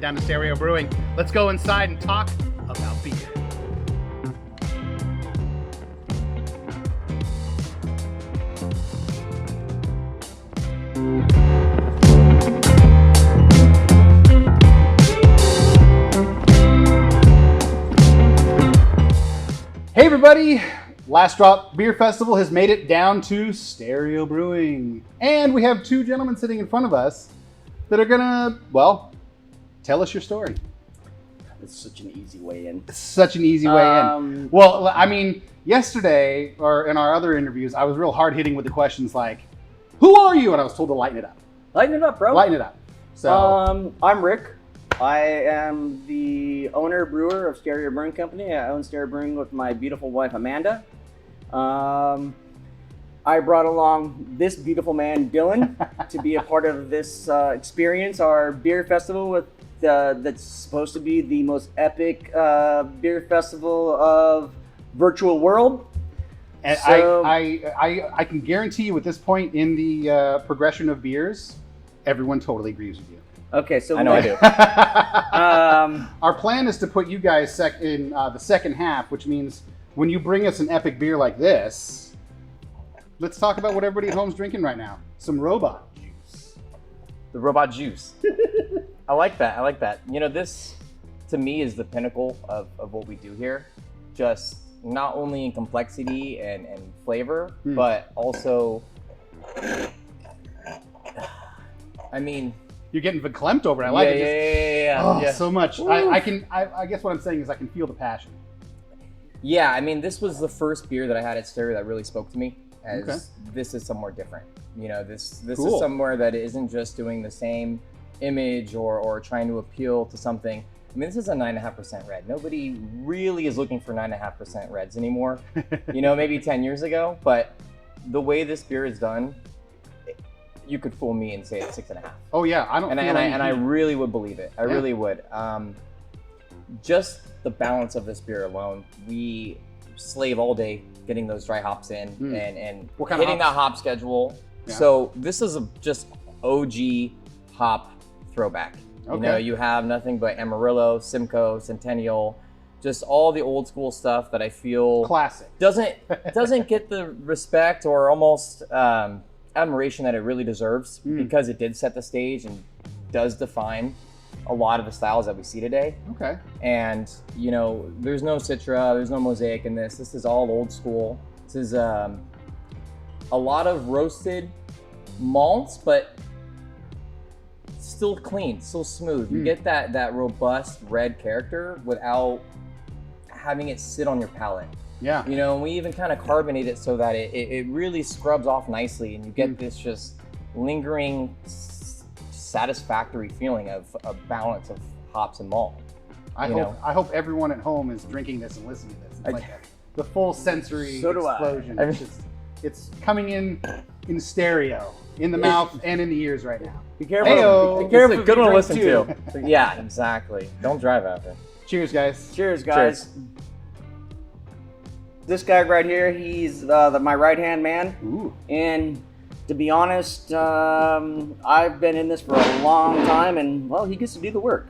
down to Stereo Brewing. Let's go inside and talk about beer. Hey everybody! Last Drop Beer Festival has made it down to Stereo Brewing. And we have two gentlemen sitting in front of us that are gonna, well, tell us your story. It's such an easy way in. It's such an easy way in. Well, I mean, yesterday, or in our other interviews, I was real hard-hitting with the questions like, who are you? And I was told to lighten it up. Lighten it up, bro. Lighten it up. So, I'm Rick. I am the owner brewer of Stereo Brewing Company. I own Stereo Brewing with my beautiful wife, Amanda. I brought along this beautiful man, Dylan, to be a part of this experience, our beer festival with that's supposed to be the most epic beer festival of virtual world. And So- I can guarantee you at this point in the progression of beers, everyone totally agrees with you. Okay, so I know I do. Our plan is to put you guys in the second half, which means when you bring us an epic beer like this, let's talk about what everybody at home's drinking right now. Some robot juice. The robot juice. I like that. I like that. You know, this to me is the pinnacle of what we do here. Just not only in complexity and flavor, but also, I mean, You're getting verklempt over it. I like it. Yeah. Oh, Yeah. so much. I guess what I'm saying is I can feel the passion. Yeah, I mean, this was the first beer that I had at Stereo that really spoke to me. As this is somewhere different. You know, this Cool. is somewhere that isn't just doing the same image or trying to appeal to something. I mean, this is a 9.5% red. Nobody really is looking for 9.5% reds anymore. You know, maybe 10 years ago, but the way this beer is done, you could fool me and say it's 6.5. Oh yeah, I don't. And I really would believe it. I really would. Just the balance of this beer alone, we slave all day getting those dry hops in and What kind of hitting hops? that hop schedule. Yeah. So this is just OG hop throwback. You know, you have nothing but Amarillo, Simcoe, Centennial, just all the old school stuff that I feel Classic. doesn't get the respect or almost admiration that it really deserves because it did set the stage and does define a lot of the styles that we see today. Okay. And you know, there's no Citra, there's no Mosaic in this. This is all old school. This is a lot of roasted malts, but still clean, still smooth. You get that robust red character without having it sit on your palate. Yeah. You know, and we even kind of carbonate it so that it really scrubs off nicely, and you get this just lingering, satisfactory feeling of a balance of hops and malt. I hope everyone at home is drinking this and listening to this. It's like the full sensory So do I. explosion. I mean- It's coming in stereo, in the mouth and in the ears right now. be careful. Heyo. Be careful. It's a if good you one to drink listen too. to. Yeah, exactly. Don't drive after. Cheers, guys. Cheers, guys. Cheers. This guy right here, he's my right-hand man. Ooh. And to be honest, I've been in this for a long time, and well, he gets to do the work.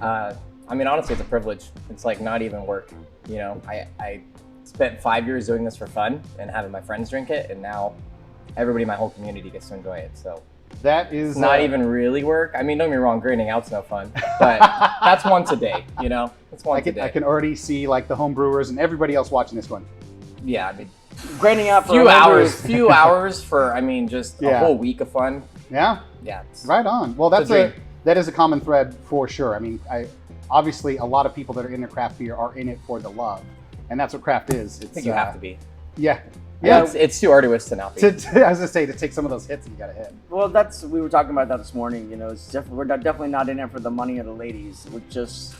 I mean, honestly, it's a privilege. It's like not even work. You know, I spent 5 years doing this for fun and having my friends drink it, and now everybody in my whole community gets to enjoy it. So That is it's not even really work. I mean, don't get me wrong, grading out's no fun, but that's once a day. You know, it's once a day. I can already see like the home brewers and everybody else watching this one. Yeah, I mean, Grading out for few a number hours, few hours for, I mean, just a whole week of fun. Yeah. Yeah. It's, Right on. Well, It's a that is a common thread for sure. I mean, obviously a lot of people that are into craft beer are in it for the love, and that's what craft is. I think you have to be. Yeah. Yeah, it's too arduous to not be. I was gonna say, to take some of those hits, you gotta hit. Well, we were talking about that this morning. You know, we're definitely not in it for the money of the ladies. We're just,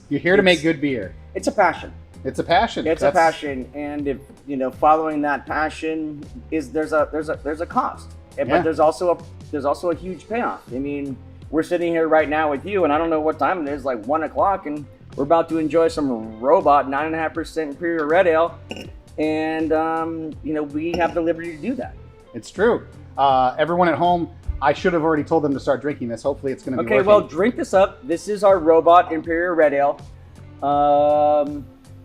You're here to make good beer. It's a passion. It's a passion. It's a passion, and if you know, following that passion there's a cost, but there's also a huge payoff. I mean, we're sitting here right now with you, and I don't know what time it is, like 1 o'clock, and we're about to enjoy some robot 9.5% Imperial Red Ale, and you know, we have the liberty to do that. It's true. Everyone at home, I should have already told them to start drinking this. Hopefully it's going to be Okay, working. well, drink this up. This is our robot Imperial Red Ale.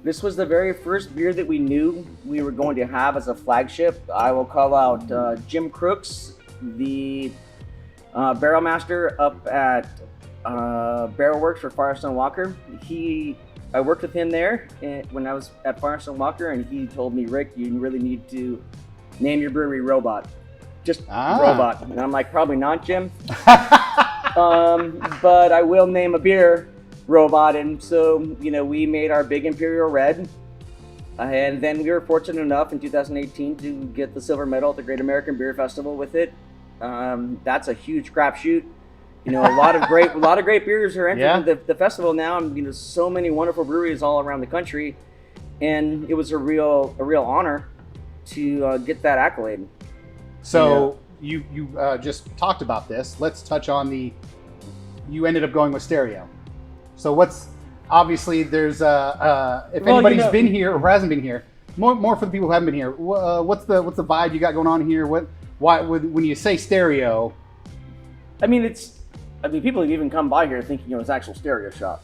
This was the very first beer that we knew we were going to have as a flagship. I will call out Jim Crooks, the barrel master up at Barrel Works for Firestone Walker. I worked with him there when I was at Firestone Walker, and he told me, Rick, you really need to name your brewery Robot. Just Robot. And I'm like, probably not, Jim. But I will name a beer Robot. And so, we made our big Imperial Red. And then we were fortunate enough in 2018 to get the silver medal at the Great American Beer Festival with it. That's a huge crapshoot. A lot of great beers are entering the festival now, and so many wonderful breweries all around the country, and it was a real honor to get that accolade. So you just talked about this. Let's touch on you ended up going with Stereo. So obviously there's if anybody's been here or hasn't been here, more for the people who haven't been here. What's the vibe you got going on here? When you say Stereo? People have even come by here thinking it was actual stereo shop.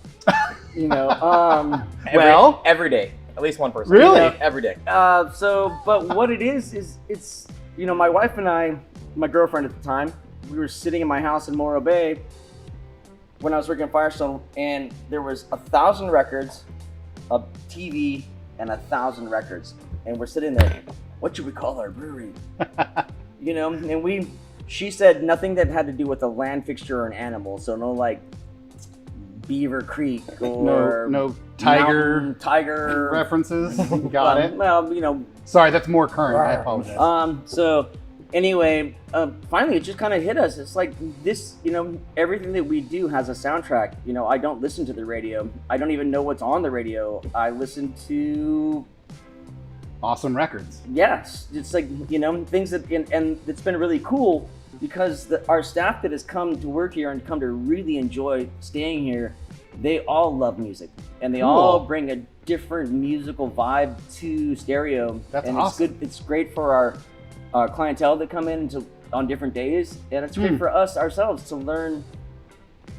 Every day, at least one person. Really? Every day. But what it is it's my wife and I, my girlfriend at the time, we were sitting in my house in Morro Bay when I was working at Firestone, and there was 1,000 records, a TV, and 1,000 records, and we're sitting there. What should we call our brewery? And she said nothing that had to do with a land fixture or an animal. So no like Beaver Creek or no tiger references. Got it. Well, Sorry, that's more current. I apologize. So anyway, finally it just kind of hit us. It's like this, everything that we do has a soundtrack. I don't listen to the radio. I don't even know what's on the radio. I listen to awesome records. Yes, it's like things that, and it's been really cool because our staff that has come to work here and come to really enjoy staying here, they all love music, and they all bring a different musical vibe to Stereo. That's and awesome. It's good. It's great for our clientele that come in on different days, and it's great for us ourselves to learn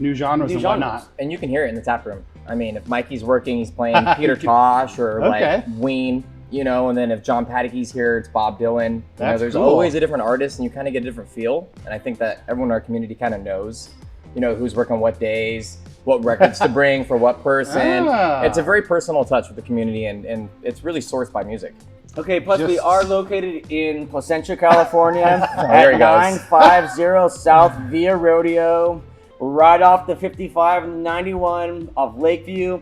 new genres and whatnot. And you can hear it in the tap room. If Mikey's working, he's playing Peter Tosh or like Ween. And then if John Paddock's here, it's Bob Dylan. There's cool. always a different artist, and you kind of get a different feel. And I think that everyone in our community kind of knows, who's working what days, what records to bring for what person. It's a very personal touch with the community, and it's really sourced by music. Okay, plus we are located in Placentia, California, There at he goes. 950 South Via Rodeo, right off the 55 and the 91 of Lakeview.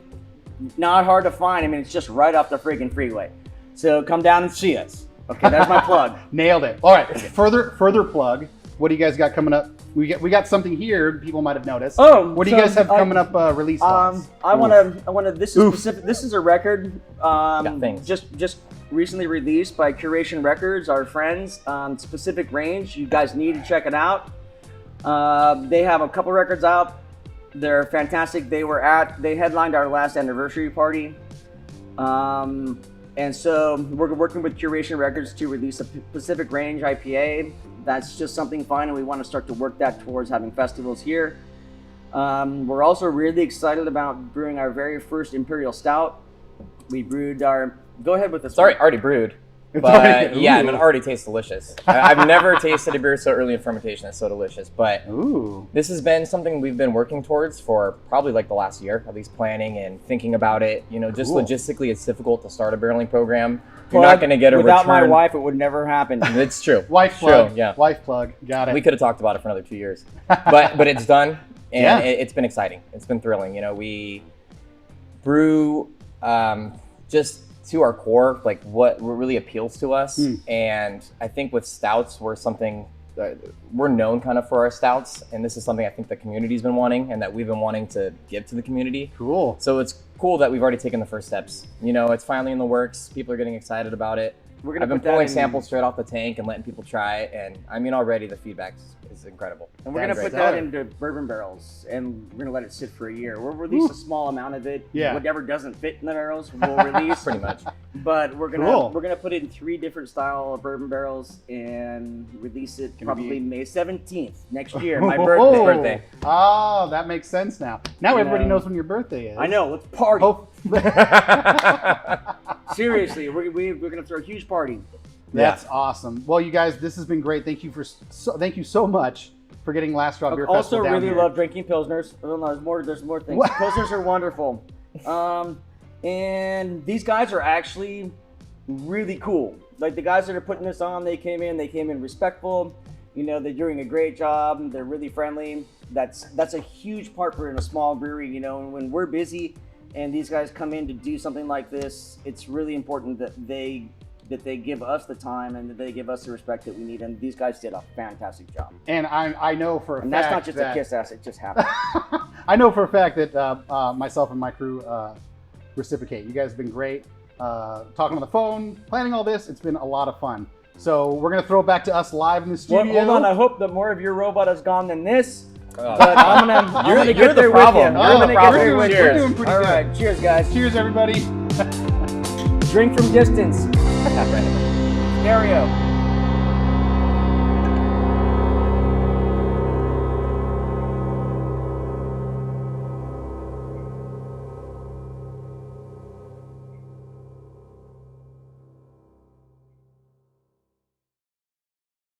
Not hard to find. It's just right off the freaking freeway. So come down and see us. Okay, that's my plug. Nailed it. All right, further plug. What do you guys got coming up? We got something here. People might have noticed. What do you guys have coming up release wise? I want to. This is specific. This is a record. Just recently released by Curation Records, our friends. Specific Range. You guys need to check it out. They have a couple records out. They're fantastic. They headlined our last anniversary party. And so we're working with Curation Records to release a Pacific Range IPA. That's just something fun, and we want to start to work that towards having festivals here. We're also really excited about brewing our very first Imperial Stout. We brewed go ahead with this. Sorry, already brewed. But yeah, it already tastes delicious. I've never tasted a beer so early in fermentation that's so delicious. But this has been something we've been working towards for probably like the last year, at least planning and thinking about it. Logistically, it's difficult to start a barreling program. You're not going to get a without return. my wife, it would never happen. It's true. Wife plug. True, yeah. Wife plug. Got it. We could have talked about it for another 2 years, but it's done, and it's been exciting. It's been thrilling. We brew just to our core, like what really appeals to us. And I think with stouts, we're known kind of for our stouts, and this is something I think the community's been wanting and that we've been wanting to give to the community. Cool. So it's cool that we've already taken the first steps. It's finally in the works. People are getting excited about it. We're gonna I've been put that pulling in- samples straight off the tank and letting people try it, and I mean already the feedback is incredible. And we're gonna put That's that great. into bourbon barrels, and we're gonna let it sit for a year. We'll release a small amount of it. Yeah. Whatever doesn't fit in the barrels, we'll release. Pretty much. But we're gonna Cool. put it in 3 different style of bourbon barrels and release it Gonna probably be- May 17th next year, my Oh. birthday. Oh, that makes sense now. Now You everybody know. knows when your birthday is. I know. Let's party. Oh, Seriously, we're gonna throw a huge party. that's awesome. Well, you guys, this has been great. Thank you so much for getting Last Drop Beer Also, Festival down really here. love drinking pilsners. Oh, no, there's more things. What? Pilsners are wonderful, and these guys are actually really cool. Like the guys that are putting this on, they came in respectful. You know, they're doing a great job. They're really friendly. That's a huge part for in a small brewery. You know, and when we're busy, and these guys come in to do something like this, it's really important that they give us the time and that they give us the respect that we need. And these guys did a fantastic job. And I know for a And fact that's not just that, a kiss ass; it just happened. I know for a fact that myself and my crew reciprocate. You guys have been great. Talking on the phone, planning all this, it's been a lot of fun. So we're gonna throw it back to us live in the studio. Well, hold on. I hope that more of your robot is gone than this. Oh. But I'm gonna You're get the there problem. with you. You're I'm the gonna problem. get there with We're you. doing pretty All good. right, cheers, guys. Cheers, everybody. Drink from distance. Stereo.